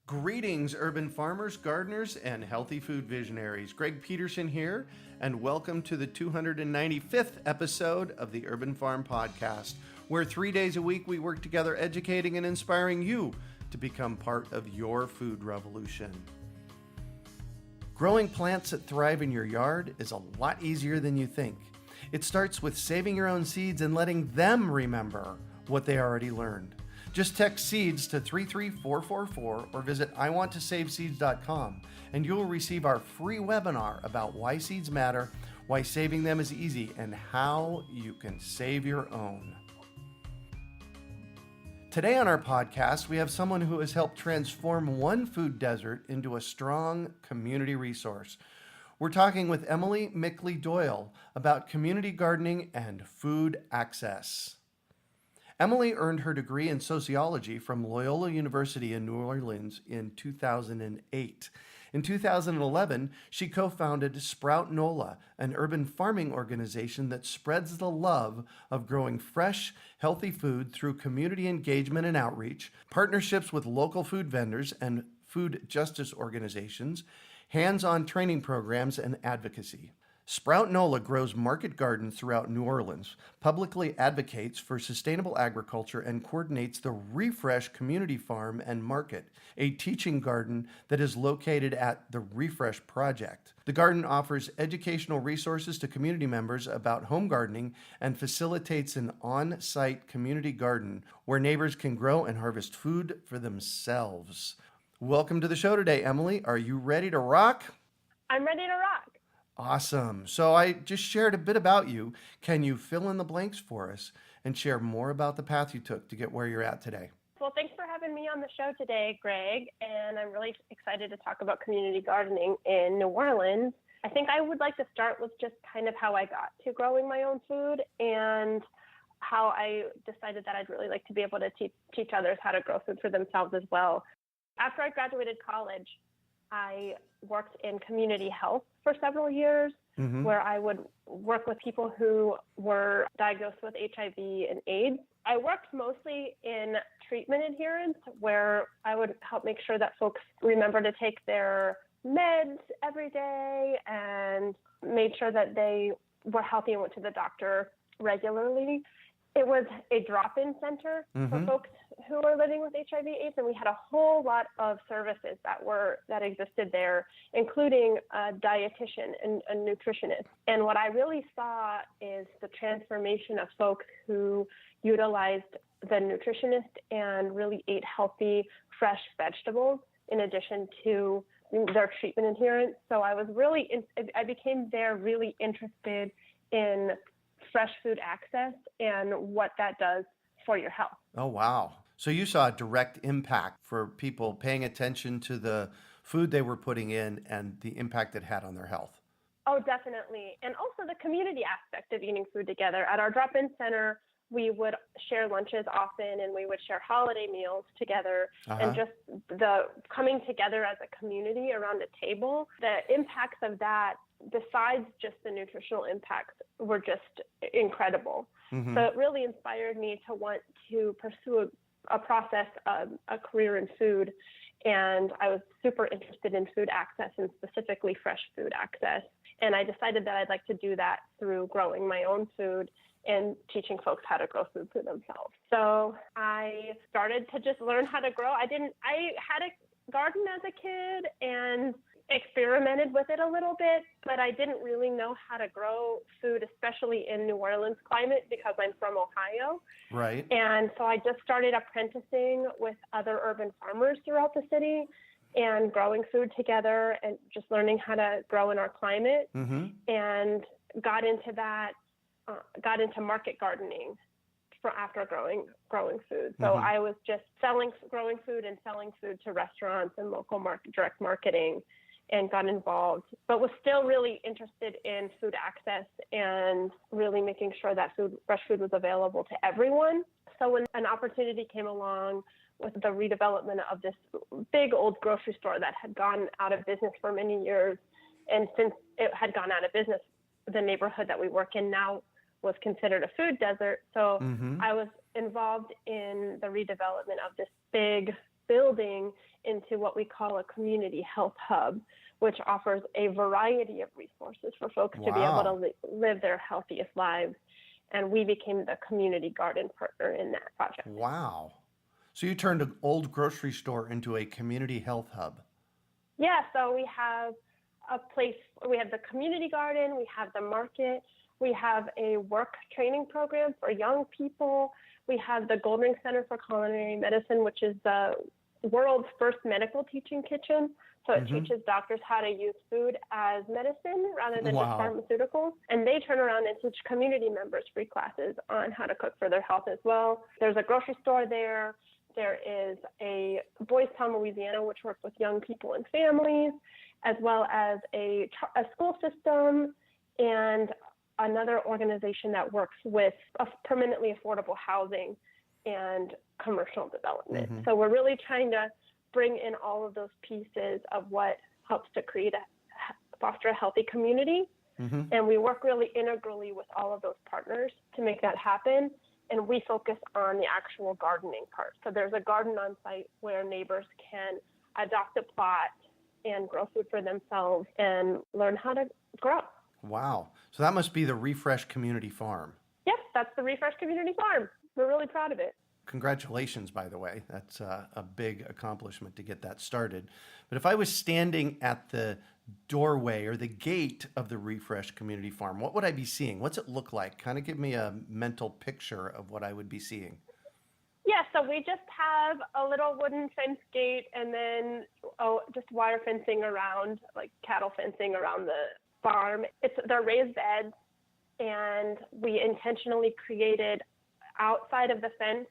Greetings, urban farmers, gardeners, and healthy food visionaries. Greg Peterson here, and welcome to the 295th episode of the Urban Farm Podcast, where 3 days a week we work together educating and inspiring you to become part of your food revolution. Growing plants that thrive in your yard is a lot easier than you think. It starts with saving your own seeds and letting them remember what they already learned. Just text SEEDS to 33444 or visit iwanttosaveseeds.com and you'll receive our free webinar about why seeds matter, why saving them is easy, and how you can save your own. Today on our podcast, we have someone who has helped transform one food desert into a strong community resource. We're talking with Emily Mickley-Doyle about community gardening and food access. Emily earned her degree in sociology from Loyola University in New Orleans in 2008. In 2011, she co-founded SPROUT NOLA, an urban farming organization that spreads the love of growing fresh, healthy food through community engagement and outreach, partnerships with local food vendors and food justice organizations, hands-on training programs, and advocacy. SPROUT NOLA grows market gardens throughout New Orleans, publicly advocates for sustainable agriculture, and coordinates the Refresh Community Farm and Market, a teaching garden that is located at the Refresh Project. The garden offers educational resources to community members about home gardening and facilitates an on-site community garden where neighbors can grow and harvest food for themselves. Welcome to the show today, Emily. Are you ready to rock? I'm ready to rock. Awesome. So I just shared a bit about you. Can you fill in the blanks for us and share more about the path you took to get where you're at today? Well, thanks for having me on the show today, Greg. And I'm really excited to talk about community gardening in New Orleans. I think I would like to start with just kind of how I got to growing my own food and how I decided that I'd really like to be able to teach others how to grow food for themselves as well. After I graduated college, I worked in community health for several years, where I would work with people who were diagnosed with HIV and AIDS. I worked mostly in treatment adherence, where I would help make sure that folks remember to take their meds every day and made sure that they were healthy and went to the doctor regularly. It was a drop-in center for folks who were living with HIV/AIDS, and we had a whole lot of services that existed there, including a dietitian and a nutritionist. And what I really saw is the transformation of folks who utilized the nutritionist and really ate healthy, fresh vegetables in addition to their treatment adherence. So I became really interested in fresh food access and what that does for your health. Oh, wow. So you saw a direct impact for people paying attention to the food they were putting in and the impact it had on their health. Oh, definitely. And also the community aspect of eating food together. At our drop-in center, we would share lunches often and we would share holiday meals together and just the coming together as a community around a table. The impacts of that, besides just the nutritional impacts, were just incredible. So it really inspired me to want to pursue a process of a career in food. And I was super interested in food access and specifically fresh food access. And I decided that I'd like to do that through growing my own food and teaching folks how to grow food for themselves. So I started to just learn how to grow. I had a garden as a kid and experimented with it a little bit, but I didn't really know how to grow food, especially in New Orleans climate, because I'm from Ohio. Right. And so I just started apprenticing with other urban farmers throughout the city and growing food together and just learning how to grow in our climate, and got into market gardening after growing food. So I was just growing food and selling food to restaurants and local direct marketing, and got involved, but was still really interested in food access and really making sure that fresh food was available to everyone. So when an opportunity came along with the redevelopment of this big old grocery store that had gone out of business for many years, and since it had gone out of business, the neighborhood that we work in now was considered a food desert. So I was involved in the redevelopment of this big building into what we call a community health hub, which offers a variety of resources for folks to be able to live their healthiest lives. And we became the community garden partner in that project. Wow. So you turned an old grocery store into a community health hub. Yeah, so we have a place, we have the community garden, we have the market, we have a work training program for young people. We have the Goldring Center for Culinary Medicine, which is the world's first medical teaching kitchen. So it teaches doctors how to use food as medicine rather than just pharmaceuticals. And they turn around and teach community members free classes on how to cook for their health as well. There's a grocery store there. There is a Boys Town, Louisiana, which works with young people and families, as well as a school system and another organization that works with permanently affordable housing and commercial development. So we're really trying to bring in all of those pieces of what helps to foster a healthy community. And we work really integrally with all of those partners to make that happen. And we focus on the actual gardening part. So there's a garden on site where neighbors can adopt a plot and grow food for themselves and learn how to grow. Wow. So that must be the Refresh Community Farm. Yep, that's the Refresh Community Farm. We're really proud of it. Congratulations, by the way. That's a big accomplishment to get that started. But if I was standing at the doorway or the gate of the Refresh Community Farm, what would I be seeing? What's it look like? Kind of give me a mental picture of what I would be seeing. Yeah, so we just have a little wooden fence gate and then just wire fencing around, like cattle fencing around the farm. They're raised beds, and we intentionally created outside of the fence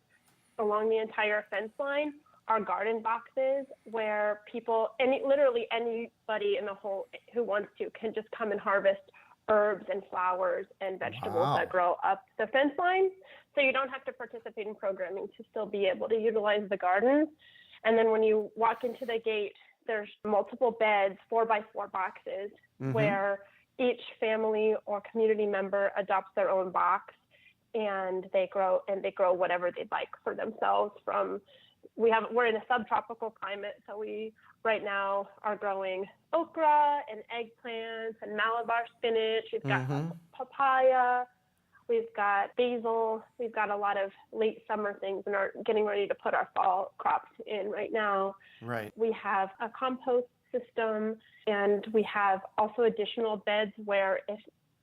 along the entire fence line are garden boxes where people, literally anybody in the whole who wants to can just come and harvest herbs and flowers and vegetables that grow up the fence line. So you don't have to participate in programming to still be able to utilize the garden. And then when you walk into the gate, there's multiple beds, 4x4 boxes, where each family or community member adopts their own box, and they grow whatever they'd like for themselves. We're in a subtropical climate, so we right now are growing okra and eggplants and Malabar spinach. We've got papaya, we've got basil, we've got a lot of late summer things, and are getting ready to put our fall crops in right now. Right. We have a compost system, and we have also additional beds where if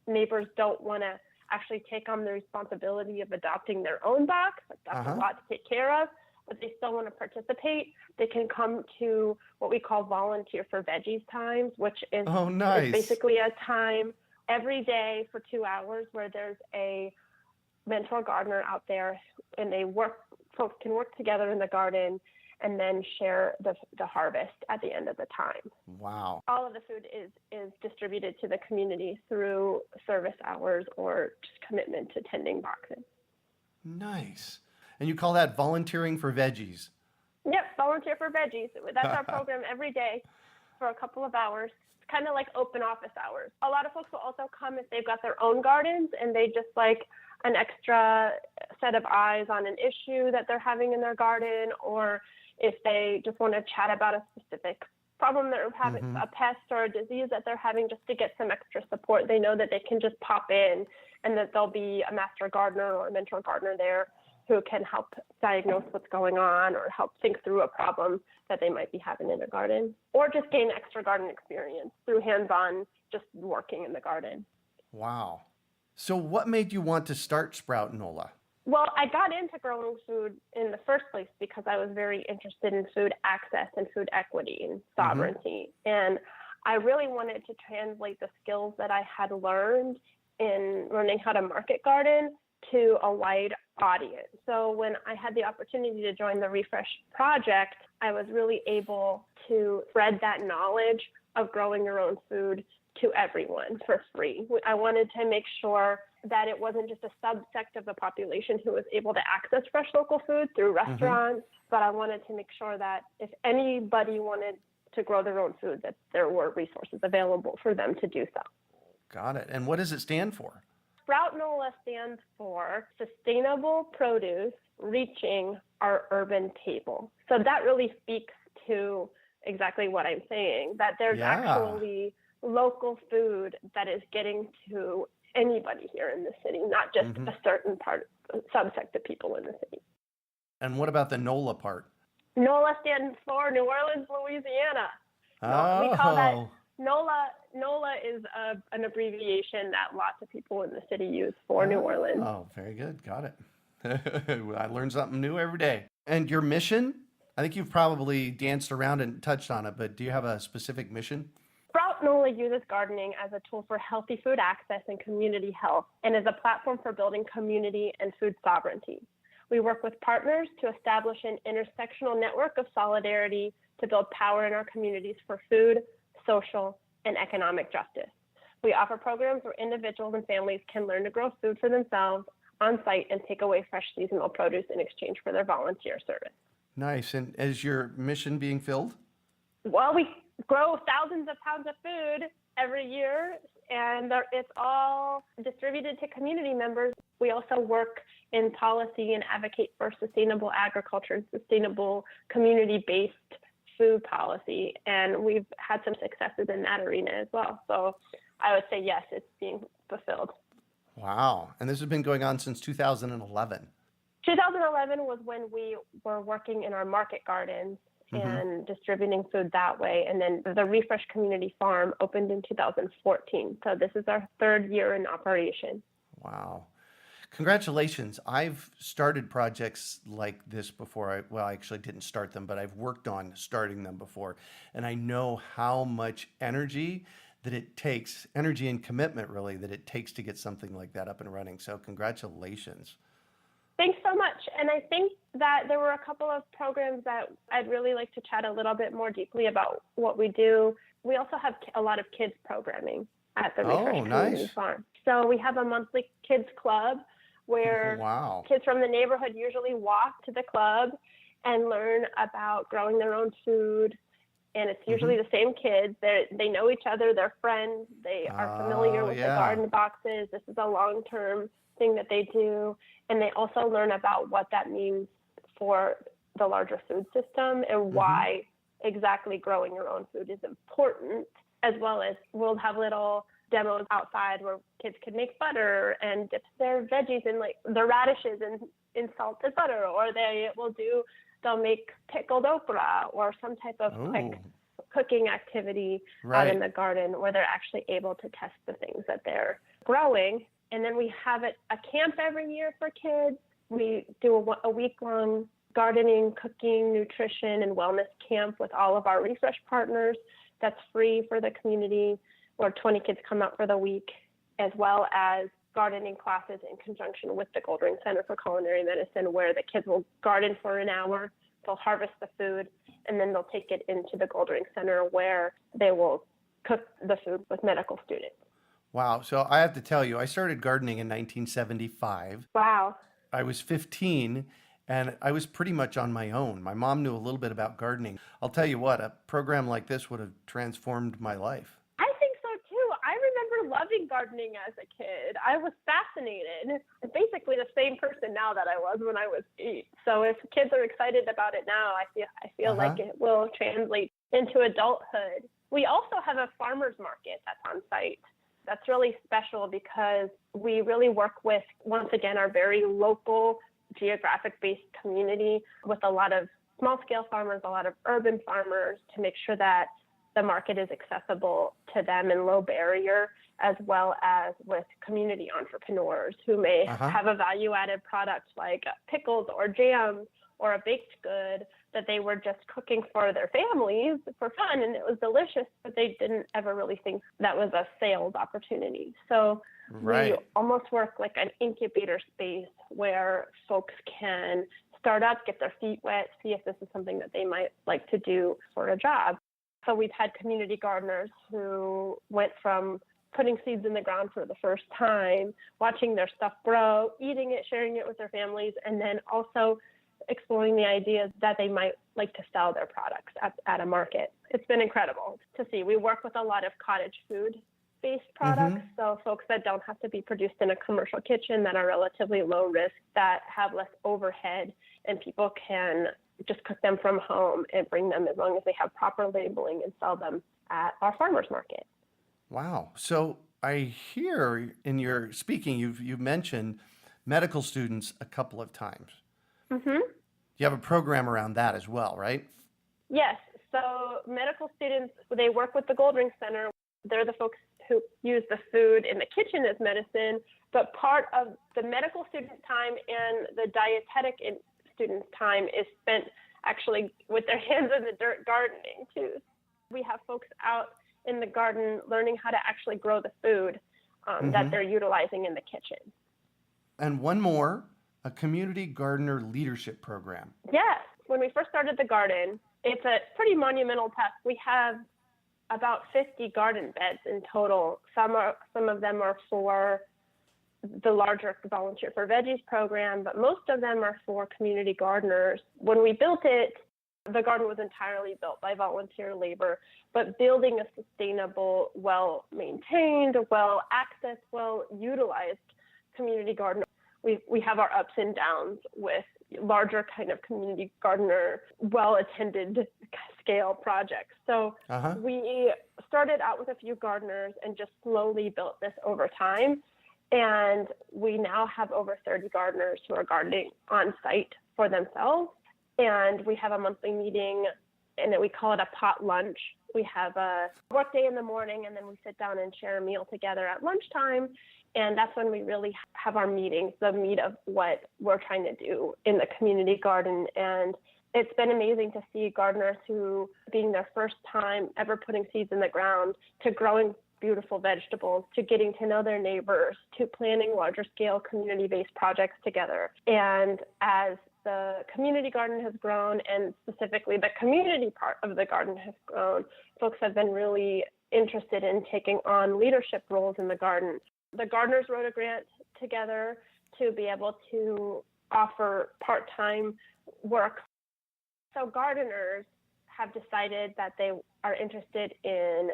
neighbors don't want to actually take on the responsibility of adopting their own box, that's a lot to take care of, but they still want to participate, they can come to what we call volunteer for Veggies times, which is, is basically a time every day for 2 hours where there's a mentor gardener out there, and folks can work together in the garden and then share the harvest at the end of the time. Wow. All of the food is distributed to the community through service hours or just commitment to tending boxes. Nice. And you call that volunteering for Veggies? Yep, volunteer for Veggies. That's our program every day for a couple of hours. It's kind of like open office hours. A lot of folks will also come if they've got their own gardens and they just like an extra set of eyes on an issue that they're having in their garden, or if they just want to chat about a specific problem they're having, a pest or a disease that they're having, just to get some extra support. They know that they can just pop in and that there'll be a master gardener or a mentor gardener there who can help diagnose what's going on or help think through a problem that they might be having in their garden, or just gain extra garden experience through hands-on just working in the garden. Wow. So what made you want to start Sprout NOLA? Well, I got into growing food in the first place because I was very interested in food access and food equity and sovereignty. And I really wanted to translate the skills that I had learned in learning how to market garden to a wide audience. So when I had the opportunity to join the Refresh project, I was really able to spread that knowledge of growing your own food to everyone for free. I wanted to make sure that it wasn't just a subsect of the population who was able to access fresh local food through restaurants, but I wanted to make sure that if anybody wanted to grow their own food, that there were resources available for them to do so. Got it. And what does it stand for? SPROUT NOLA stands for Sustainable Produce Reaching Our Urban Table. So that really speaks to exactly what I'm saying, that there's Yeah. actually local food that is getting to anybody here in the city, not just a certain subsect of people in the city. And what about the NOLA part? NOLA stands for New Orleans, Louisiana. Oh. We call that NOLA. NOLA is an abbreviation that lots of people in the city use for New Orleans. Oh, very good. Got it. I learn something new every day. And your mission? I think you've probably danced around and touched on it, but do you have a specific mission? SPROUT NOLA uses gardening as a tool for healthy food access and community health, and is a platform for building community and food sovereignty. We work with partners to establish an intersectional network of solidarity to build power in our communities for food, social, and economic justice. We offer programs where individuals and families can learn to grow food for themselves on site and take away fresh seasonal produce in exchange for their volunteer service. Nice. And is your mission being filled? Well, we grow thousands of pounds of food every year, and it's all distributed to community members. We also work in policy and advocate for sustainable agriculture and sustainable community-based food policy, and we've had some successes in that arena as well. So I would say yes, it's being fulfilled. Wow. And this has been going on since 2011. 2011 was when we were working in our market gardens and distributing food that way. And then the Refresh Community Farm opened in 2014. So this is our third year in operation. Wow. Congratulations. I've started projects like this before. I actually didn't start them, but I've worked on starting them before. And I know how much energy that it takes, energy and commitment really, that it takes to get something like that up and running. So congratulations. Thanks so much. And I think that there were a couple of programs that I'd really like to chat a little bit more deeply about what we do. We also have a lot of kids programming at the Refresh Community Farm. So we have a monthly kids club where kids from the neighborhood usually walk to the club and learn about growing their own food. And it's usually the same kids. They know each other, they're friends, they are familiar with the garden boxes. This is a long-term thing that they do. And they also learn about what that means for the larger food system and why exactly growing your own food is important, as well as we'll have little demos outside where kids can make butter and dip their veggies in, like their radishes in salted butter, or they'll make pickled okra or some type of quick cooking activity out in the garden where they're actually able to test the things that they're growing. And then we have a camp every year for kids. We do a week-long gardening, cooking, nutrition, and wellness camp with all of our Refresh partners. That's free for the community, where 20 kids come out for the week, as well as gardening classes in conjunction with the Goldring Center for Culinary Medicine, where the kids will garden for an hour, they'll harvest the food, and then they'll take it into the Goldring Center where they will cook the food with medical students. Wow. So I have to tell you, I started gardening in 1975. Wow. I was 15 and I was pretty much on my own. My mom knew a little bit about gardening. I'll tell you what, a program like this would have transformed my life. I think so too. I remember loving gardening as a kid. I was fascinated. I'm basically the same person now that I was when I was 8. So if kids are excited about it now, I feel like it will translate into adulthood. We also have a farmers market that's on site. That's really special because we really work with, once again, our very local geographic-based community with a lot of small-scale farmers, a lot of urban farmers, to make sure that the market is accessible to them and low barrier, as well as with community entrepreneurs who may have a value-added product like pickles or jams or a baked good that they were just cooking for their families for fun, and it was delicious, but they didn't ever really think that was a sales opportunity. So we almost work like an incubator space where folks can start up, get their feet wet, see if this is something that they might like to do for a job. So we've had community gardeners who went from putting seeds in the ground for the first time, watching their stuff grow, eating it, sharing it with their families, and then also exploring the ideas that they might like to sell their products at a market. It's been incredible to see. We work with a lot of cottage food-based products, so folks that don't have to be produced in a commercial kitchen, that are relatively low risk, that have less overhead, and people can just cook them from home and bring them as long as they have proper labeling and sell them at our farmers market. Wow. So I hear in your speaking, you've mentioned medical students a couple of times. Mm-hmm. You have a program around that as well, right? Yes. So medical students, they work with the Goldring Center. They're the folks who use the food in the kitchen as medicine, but part of the medical student time and the dietetic students' time is spent actually with their hands in the dirt gardening too. We have folks out in the garden learning how to actually grow the food that they're utilizing in the kitchen. And one more, a community gardener leadership program. Yes. When we first started the garden, it's a pretty monumental task. We have about 50 garden beds in total. Some of them are for the larger Volunteer for Veggies program, but most of them are for community gardeners. When we built it, the garden was entirely built by volunteer labor, but building a sustainable, well-maintained, well-accessed, well-utilized community garden. We have our ups and downs with larger kind of community gardener, well-attended scale projects. So we started out with a few gardeners and just slowly built this over time. And we now have over 30 gardeners who are gardening on site for themselves. And we have a monthly meeting, and we call it a pot lunch. We have a work day in the morning, and then we sit down and share a meal together at lunchtime. And that's when we really have our meetings, the meat of what we're trying to do in the community garden. And it's been amazing to see gardeners who, being their first time ever putting seeds in the ground, to growing beautiful vegetables, to getting to know their neighbors, to planning larger scale community-based projects together. And as the community garden has grown, and specifically the community part of the garden has grown, folks have been really interested in taking on leadership roles in the garden. The gardeners wrote a grant together to be able to offer part-time work. So gardeners have decided that they are interested in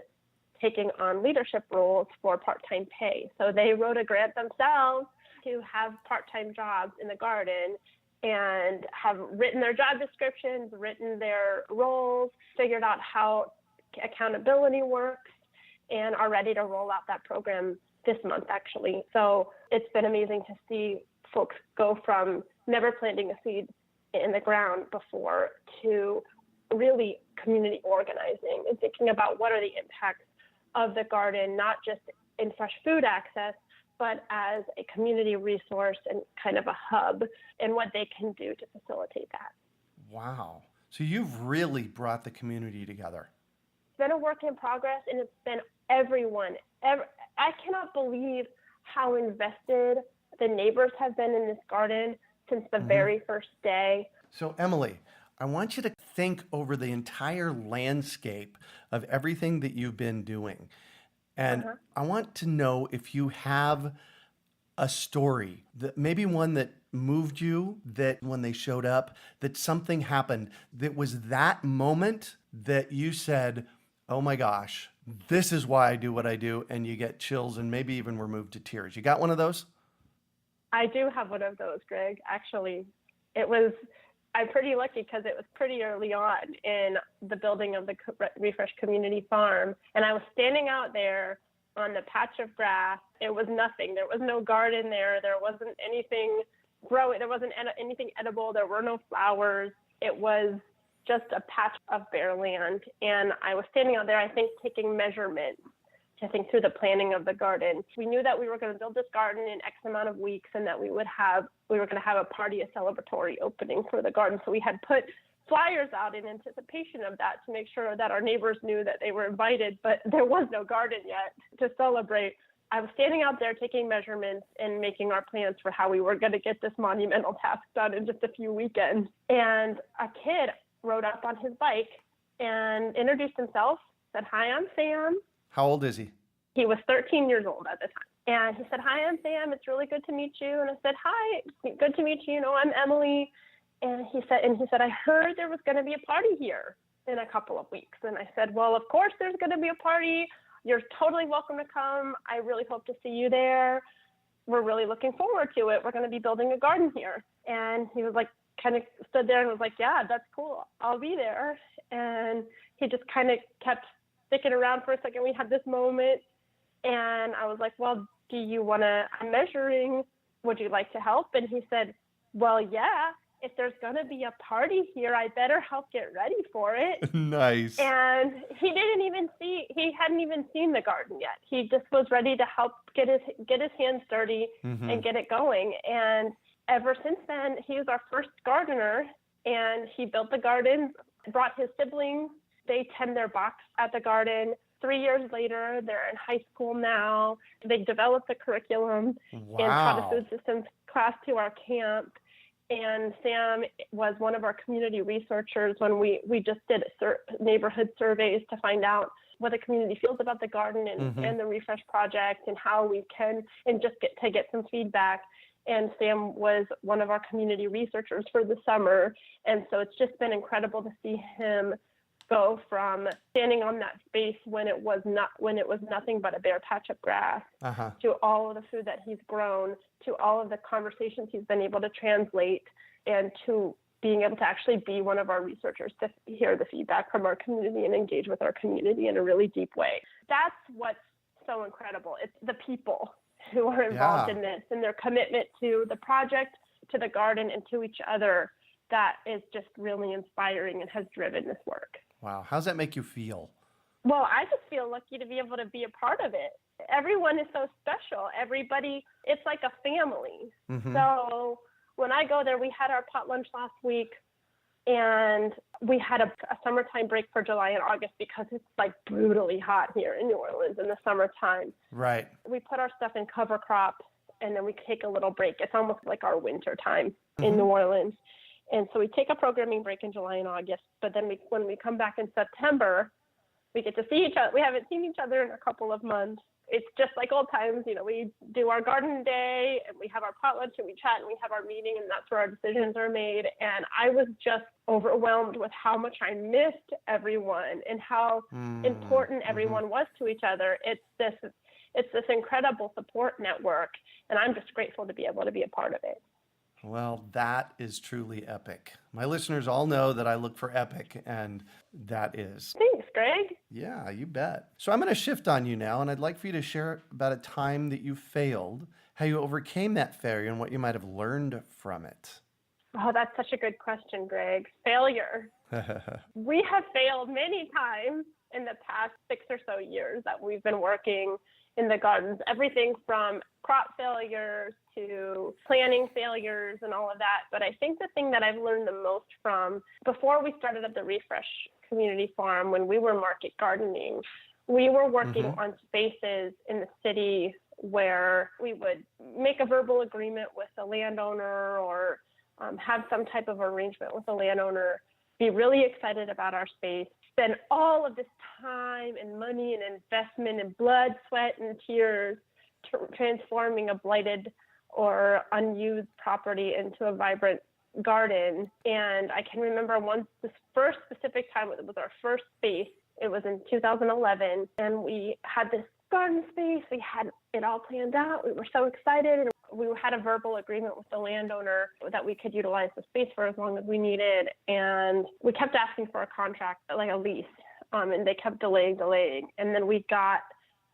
taking on leadership roles for part-time pay. So they wrote a grant themselves to have part-time jobs in the garden and have written their job descriptions, written their roles, figured out how accountability works, and are ready to roll out that program this month, actually. So it's been amazing to see folks go from never planting a seed in the ground before to really community organizing and thinking about what are the impacts of the garden, not just in fresh food access, but as a community resource and kind of a hub, and what they can do to facilitate that. Wow. So you've really brought the community together. It's been a work in progress, and it's been everyone. I cannot believe how invested the neighbors have been in this garden since the very first day. So Emily, I want you to think over the entire landscape of everything that you've been doing. And I want to know if you have a story, that maybe one that moved you, that when they showed up, that something happened, that was that moment that you said, oh my gosh, this is why I do what I do, and you get chills and maybe even were moved to tears. You got one of those? I do have one of those, Greg. Actually, I'm pretty lucky because it was pretty early on in the building of the Refresh Community Farm. And I was standing out there on the patch of grass. It was nothing. There was no garden there. There wasn't anything growing. There wasn't anything edible. There were no flowers. It was just a patch of bare land. And I was standing out there, I think, taking measurements to think through the planning of the garden. We knew that we were going to build this garden in X amount of weeks, and that we were going to have a party, a celebratory opening for the garden. So we had put flyers out in anticipation of that to make sure that our neighbors knew that they were invited, but there was no garden yet to celebrate. I was standing out there taking measurements and making our plans for how we were going to get this monumental task done in just a few weekends. And a kid rode up on his bike and introduced himself, said, "Hi, I'm Sam." How old is he? He was 13 years old at the time. And he said, "Hi, I'm Sam. It's really good to meet you." And I said, "Hi, good to meet you. You know, I'm Emily." And he said, "I heard there was going to be a party here in a couple of weeks." And I said, "Well, of course there's going to be a party. You're totally welcome to come. I really hope to see you there. We're really looking forward to it. We're going to be building a garden here." And he was like, kind of stood there and was like, yeah, that's cool. I'll be there. And he just kind of kept sticking around for a second. We had this moment and I was like, well, do you want to, I'm measuring, would you like to help? And he said, well, yeah, if there's going to be a party here, I better help get ready for it. Nice. And he hadn't even seen the garden yet. He just was ready to help get his hands dirty and get it going. And ever since then, he was our first gardener, and he built the garden, brought his siblings. They tend their box at the garden. 3 years later, they're in high school now. They developed the curriculum and taught a food systems class to our camp. And Sam was one of our community researchers when we just did neighborhood surveys to find out what the community feels about the garden and the Refresh Project and how we can, and just get some feedback. And Sam was one of our community researchers for the summer. And so it's just been incredible to see him go from standing on that space when it was nothing but a bare patch of grass to all of the food that he's grown, to all of the conversations he's been able to translate, and to being able to actually be one of our researchers to hear the feedback from our community and engage with our community in a really deep way. That's what's so incredible. It's the people who are involved in this and their commitment to the project, to the garden, and to each other that is just really inspiring and has driven this work. Wow. How's that make you feel? Well, I just feel lucky to be able to be a part of it. Everyone is so special. Everybody, it's like a family. So when I go there, we had our pot lunch last week, and we had a summertime break for July and August because it's like brutally hot here in New Orleans in the summertime. Right. We put our stuff in cover crop, and then we take a little break. It's almost like our winter time in New Orleans. And so we take a programming break in July and August, but then when we come back in September, we get to see each other. We haven't seen each other in a couple of months. It's just like old times, we do our garden day and we have our pot lunch and we chat and we have our meeting, and that's where our decisions are made. And I was just overwhelmed with how much I missed everyone and how important everyone was to each other. It's this incredible support network, and I'm just grateful to be able to be a part of it. Well, that is truly epic. My listeners all know that I look for epic, and that is. Thanks, Greg. Yeah, you bet. So I'm going to shift on you now, and I'd like for you to share about a time that you failed, how you overcame that failure, and what you might have learned from it. Oh, that's such a good question, Greg. Failure. We have failed many times in the past 6 or so years that we've been working in the gardens, everything from crop failures to planting failures and all of that. But I think the thing that I've learned the most from, before we started up the Refresh Community Farm, when we were market gardening, we were working on spaces in the city where we would make a verbal agreement with the landowner or have some type of arrangement with the landowner, be really excited about our space, spend all of this time and money and investment and blood, sweat, and tears transforming a blighted or unused property into a vibrant garden. And I can remember this first specific time, it was our first space. It was in 2011, and we had this garden space. We had it all planned out. We were so excited, and we had a verbal agreement with the landowner that we could utilize the space for as long as we needed. And we kept asking for a contract, like a lease, and they kept delaying. And then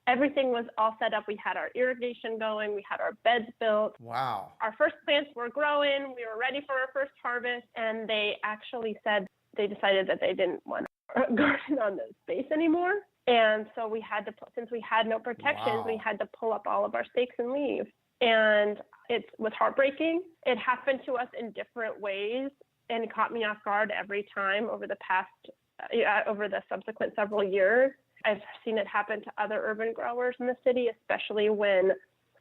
everything was all set up. We had our irrigation going. We had our beds built. Wow. Our first plants were growing. We were ready for our first harvest. And they actually said they decided that they didn't want to garden on the space anymore. And so we had to, since we had no protections, we had to pull up all of our stakes and leave. And it was heartbreaking. It happened to us in different ways, and it caught me off guard every time over the subsequent several years. I've seen it happen to other urban growers in the city, especially when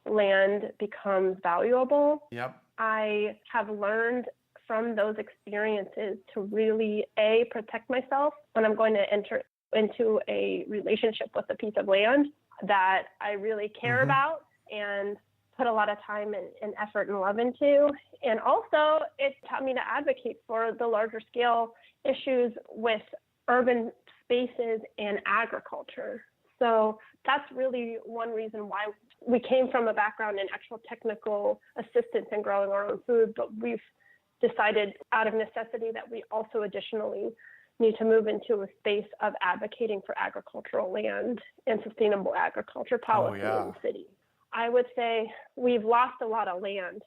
land becomes valuable. Yep. I have learned from those experiences to really, protect myself when I'm going to enter into a relationship with a piece of land that I really care about and put a lot of time and effort and love into. And also, it taught me to advocate for the larger scale issues with urban spaces and agriculture. So that's really one reason why we came from a background in actual technical assistance in growing our own food, but we've decided out of necessity that we also additionally need to move into a space of advocating for agricultural land and sustainable agriculture policy in the city. I would say we've lost a lot of land,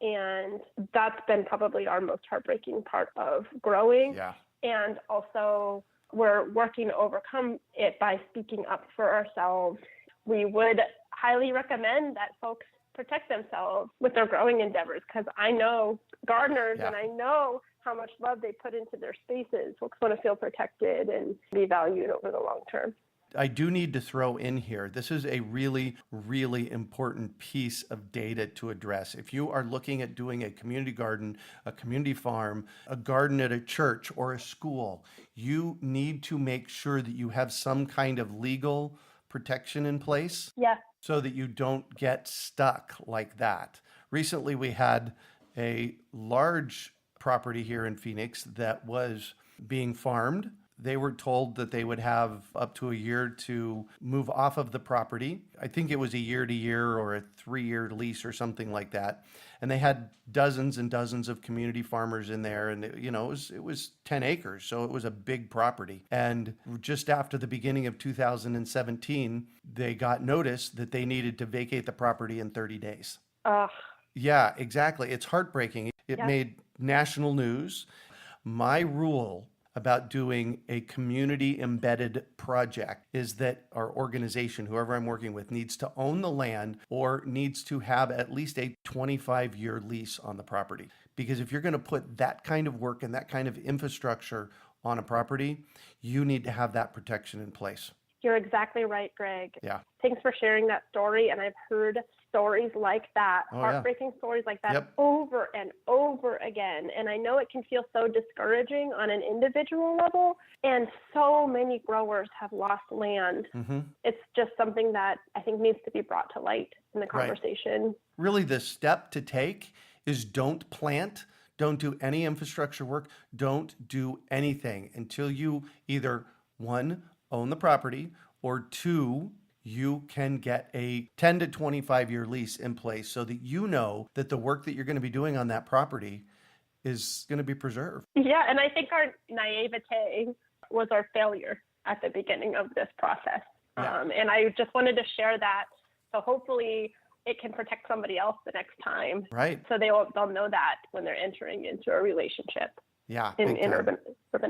and that's been probably our most heartbreaking part of growing. Yeah. And also, we're working to overcome it by speaking up for ourselves. We would highly recommend that folks protect themselves with their growing endeavors, because I know gardeners and I know how much love they put into their spaces. Folks want to feel protected and be valued over the long term. I do need to throw in here, this is a really, really important piece of data to address. If you are looking at doing a community garden, a community farm, a garden at a church or a school, you need to make sure that you have some kind of legal protection in place so that you don't get stuck like that. Recently, we had a large property here in Phoenix that was being farmed. They were told that they would have up to a year to move off of the property. I think it was a year-to-year or a 3-year lease or something like that. And they had dozens and dozens of community farmers in there. And it was 10 acres, so it was a big property. And just after the beginning of 2017, they got notice that they needed to vacate the property in 30 days. Yeah, exactly. It's heartbreaking. It made national news. My rule about doing a community embedded project is that our organization, whoever I'm working with, needs to own the land or needs to have at least a 25-year lease on the property. Because if you're going to put that kind of work and that kind of infrastructure on a property, you need to have that protection in place. You're exactly right, Greg. Yeah. Thanks for sharing that story. And I've heard stories like that, heartbreaking stories like that over and over again. And I know it can feel so discouraging on an individual level. And so many growers have lost land. It's just something that I think needs to be brought to light in the conversation. Really, the step to take is don't plant, don't do any infrastructure work, don't do anything until you either, one, own the property, or two, you can get a 10 to 25-year lease in place so that you know that the work that you're going to be doing on that property is going to be preserved. Yeah, and I think our naivete was our failure at the beginning of this process. And I just wanted to share that. So hopefully it can protect somebody else the next time. Right. So they'll know that when they're entering into a relationship. Yeah. In urban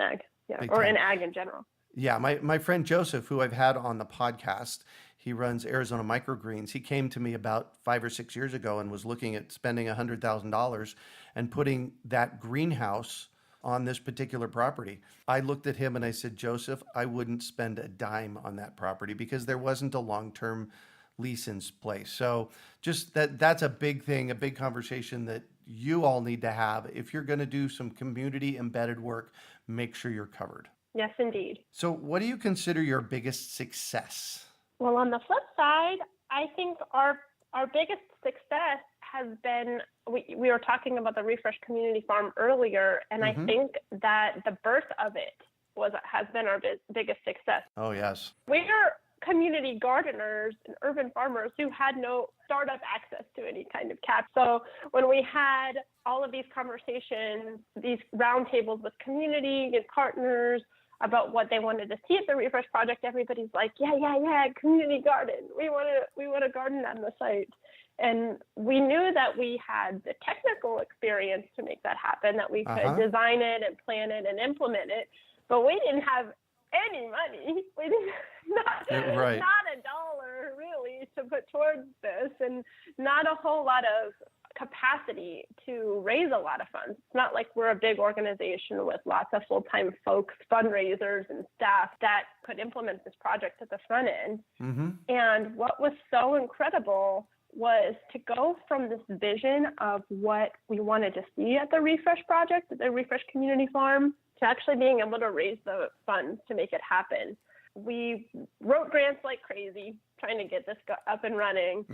ag. Yeah. Or in ag in general. Yeah, my friend Joseph, who I've had on the podcast, he runs Arizona Microgreens. He came to me about 5 or 6 years ago and was looking at spending $100,000 and putting that greenhouse on this particular property. I looked at him and I said, Joseph, I wouldn't spend a dime on that property because there wasn't a long-term lease in place. So just that's a big thing, a big conversation that you all need to have. If you're going to do some community embedded work, make sure you're covered. Yes, indeed. So what do you consider your biggest success? Well, on the flip side, I think our biggest success has been, we were talking about the Refresh Community Farm earlier, and I think that the birth of it has been our biggest success. Oh, yes. We are community gardeners and urban farmers who had no startup access to any kind of cap. So when we had all of these conversations, these roundtables with community and partners about what they wanted to see at the Refresh Project, everybody's like, yeah, community garden. We want to garden on the site. And we knew that we had the technical experience to make that happen, that we could design it and plan it and implement it, but we didn't have any money. We didn't, not a dollar really to put towards this, and not a whole lot of capacity to raise a lot of funds. It's not like we're a big organization with lots of full-time folks, fundraisers, and staff that could implement this project at the front end. And what was so incredible was to go from this vision of what we wanted to see at the Refresh Project, at the Refresh Community Farm, to actually being able to raise the funds to make it happen. We wrote grants like crazy, trying to get this up and running.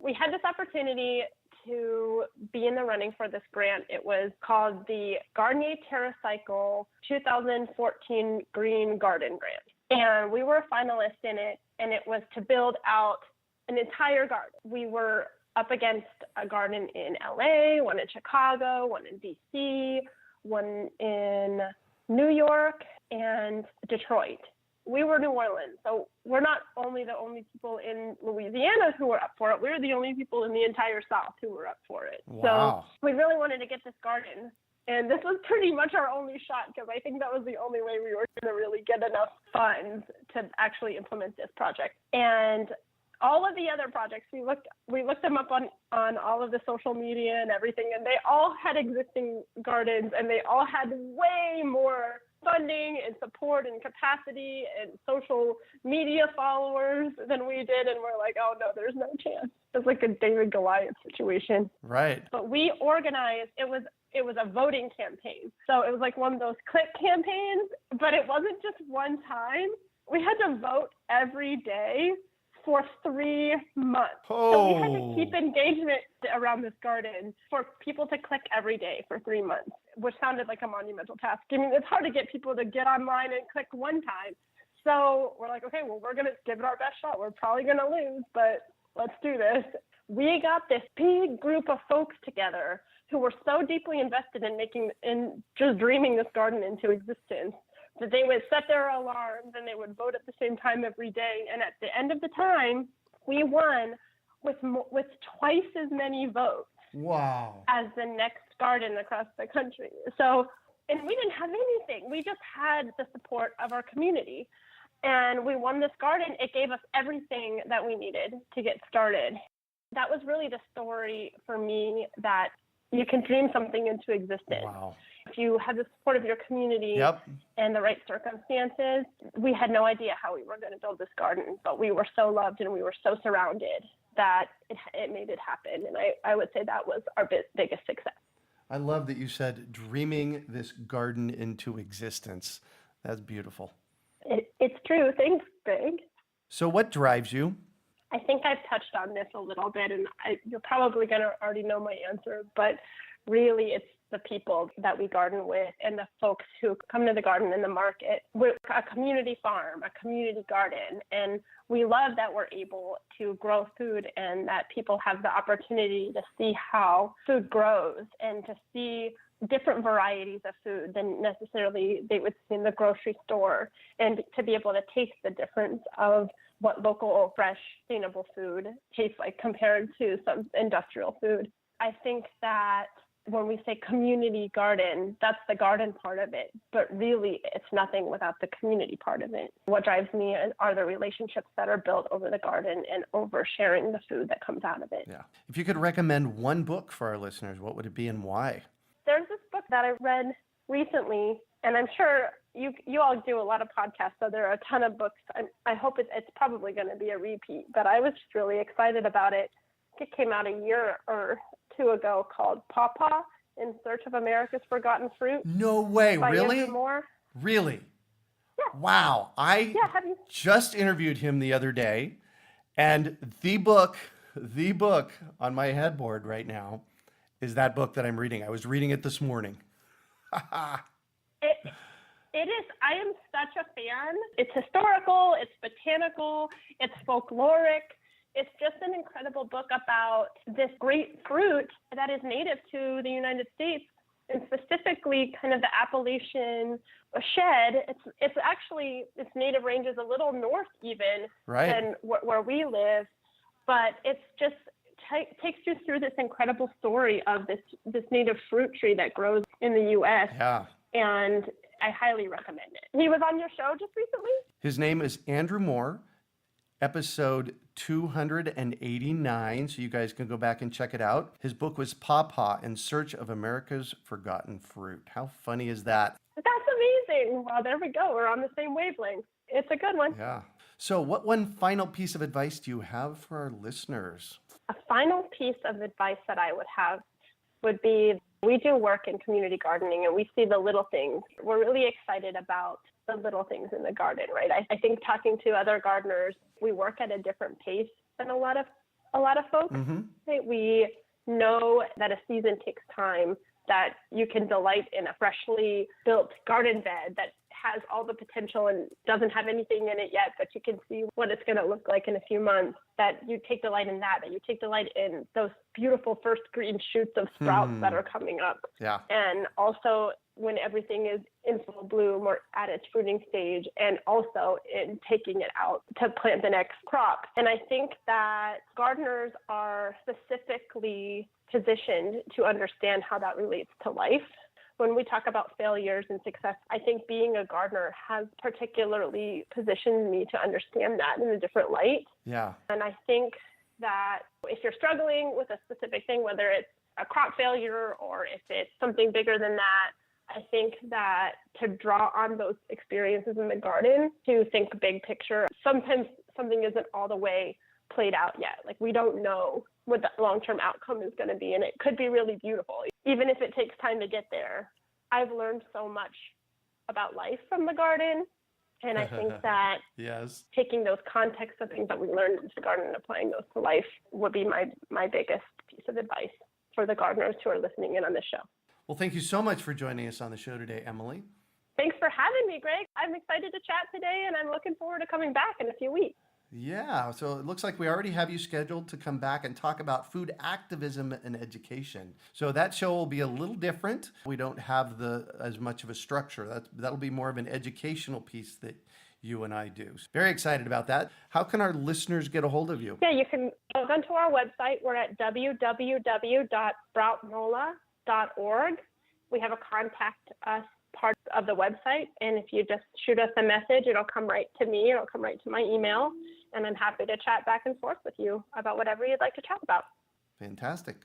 We had this opportunity to be in the running for this grant. It was called the Garnier TerraCycle 2014 Green Garden Grant. And we were a finalist in it, and it was to build out an entire garden. We were up against a garden in LA, one in Chicago, one in DC, one in New York, and Detroit. We were New Orleans, so we're not only the only people in Louisiana who were up for it, we're the only people in the entire South who were up for it. Wow. So we really wanted to get this garden. And this was pretty much our only shot, because I think that was the only way we were going to really get enough funds to actually implement this project. And all of the other projects, we looked them up on all of the social media and everything, and they all had existing gardens, and they all had way more funding and support and capacity and social media followers than we did. And we're like, oh no, there's no chance. It's like a David Goliath situation. Right. But we organized, it was a voting campaign. So it was like one of those click campaigns, but it wasn't just one time. We had to vote every day for 3 months. Oh. So we had to keep engagement around this garden for people to click every day for 3 months, which sounded like a monumental task. I mean, it's hard to get people to get online and click one time. So we're like, okay, well, we're going to give it our best shot. We're probably going to lose, but let's do this. We got this big group of folks together who were so deeply invested in just dreaming this garden into existence that they would set their alarms and they would vote at the same time every day. And at the end of the time, we won with twice as many votes. Wow. As the next garden across the country. So, and we didn't have anything. We just had the support of our community. And we won this garden. It gave us everything that we needed to get started. That was really the story for me, that you can dream something into existence. Wow. If you have the support of your community and the right circumstances. We had no idea how we were going to build this garden, but we were so loved and we were so surrounded that it made it happen. And I would say that was our biggest success. I love that you said dreaming this garden into existence. That's beautiful. It's true. Thanks, Greg. So what drives you? I think I've touched on this a little bit, and you're probably going to already know my answer, but really it's the people that we garden with and the folks who come to the garden in the market. We're a community farm, a community garden, and we love that we're able to grow food and that people have the opportunity to see how food grows and to see different varieties of food than necessarily they would see in the grocery store, and to be able to taste the difference of what local, fresh, sustainable food tastes like compared to some industrial food. I think that when we say community garden, that's the garden part of it, but really it's nothing without the community part of it. What drives me are the relationships that are built over the garden and over sharing the food that comes out of it. Yeah. If you could recommend one book for our listeners, what would it be and why? There's this book that I read recently, and I'm sure you all do a lot of podcasts, so there are a ton of books. I hope it's probably going to be a repeat, but I was just really excited about it. It came out a year or two ago, called Pawpaw, In Search of America's Forgotten Fruit. No way, by really? Andrew Moore. Really? Yeah. Wow. I just interviewed him the other day, and the book on my headboard right now is that book that I'm reading. I was reading it this morning. It is. I am such a fan. It's historical, it's botanical, it's folkloric. It's just an incredible book about this great fruit that is native to the United States, and specifically kind of the Appalachian shed. Its native range is a little north even than where we live, but it's just takes you through this incredible story of this native fruit tree that grows in the U.S. Yeah. And I highly recommend it. He was on your show just recently? His name is Andrew Moore, episode 289, so you guys can go back and check it out. His book was Pawpaw, In Search of America's Forgotten Fruit. How funny is that? That's amazing. Well, there we go. We're on the same wavelength. It's a good one. Yeah. So what one final piece of advice do you have for our listeners? A final piece of advice that I would have would be, we do work in community gardening and we see the little things. We're really excited about the little things in the garden, right? I think talking to other gardeners, we work at a different pace than a lot of folks. Mm-hmm. Right? We know that a season takes time, that you can delight in a freshly built garden bed that has all the potential and doesn't have anything in it yet, but you can see what it's going to look like in a few months, that you take delight in that you take delight in those beautiful first green shoots of sprouts that are coming up. Yeah. And also when everything is in full bloom or at its fruiting stage, and also in taking it out to plant the next crop. And I think that gardeners are specifically positioned to understand how that relates to life. When we talk about failures and success, I think being a gardener has particularly positioned me to understand that in a different light. Yeah. And I think that if you're struggling with a specific thing, whether it's a crop failure or if it's something bigger than that, I think that to draw on those experiences in the garden, to think big picture, sometimes something isn't all the way played out yet. Like, we don't know what the long-term outcome is going to be, and it could be really beautiful, even if it takes time to get there. I've learned so much about life from the garden, and I think that yes, taking those contexts of things that we learned in the garden and applying those to life would be my biggest piece of advice for the gardeners who are listening in on this show. Well, thank you so much for joining us on the show today, Emily. Thanks for having me, Greg. I'm excited to chat today, and I'm looking forward to coming back in a few weeks. Yeah, so it looks like we already have you scheduled to come back and talk about food activism and education. So that show will be a little different. We don't have as much of a structure. That'll be more of an educational piece that you and I do. Very excited about that. How can our listeners get a hold of you? Yeah, you can log onto our website. We're at www.sproutnola.org. We have a contact us part of the website, and if you just shoot us a message, it'll come right to me, it'll come right to my email, and I'm happy to chat back and forth with you about whatever you'd like to chat about. Fantastic.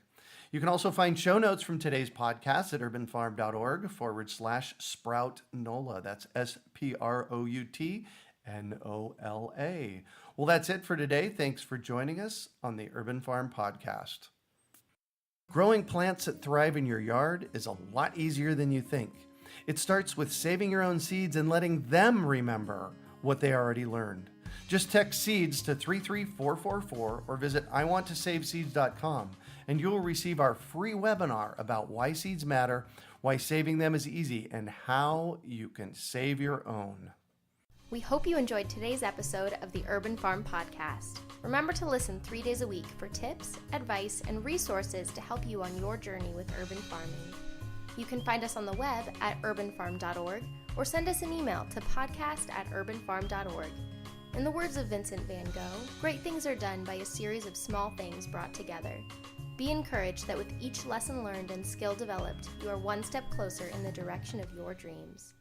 You can also find show notes from today's podcast at urbanfarm.org/Sprout NOLA. That's SPROUT NOLA. Well, that's it for today. Thanks for joining us on the Urban Farm Podcast. Growing plants that thrive in your yard is a lot easier than you think. It starts with saving your own seeds and letting them remember what they already learned. Just text SEEDS to 33444 or visit iwanttosaveseeds.com and you will receive our free webinar about why seeds matter, why saving them is easy, and how you can save your own. We hope you enjoyed today's episode of the Urban Farm Podcast. Remember to listen 3 days a week for tips, advice, and resources to help you on your journey with urban farming. You can find us on the web at urbanfarm.org or send us an email to podcast@urbanfarm.org. In the words of Vincent van Gogh, great things are done by a series of small things brought together. Be encouraged that with each lesson learned and skill developed, you are one step closer in the direction of your dreams.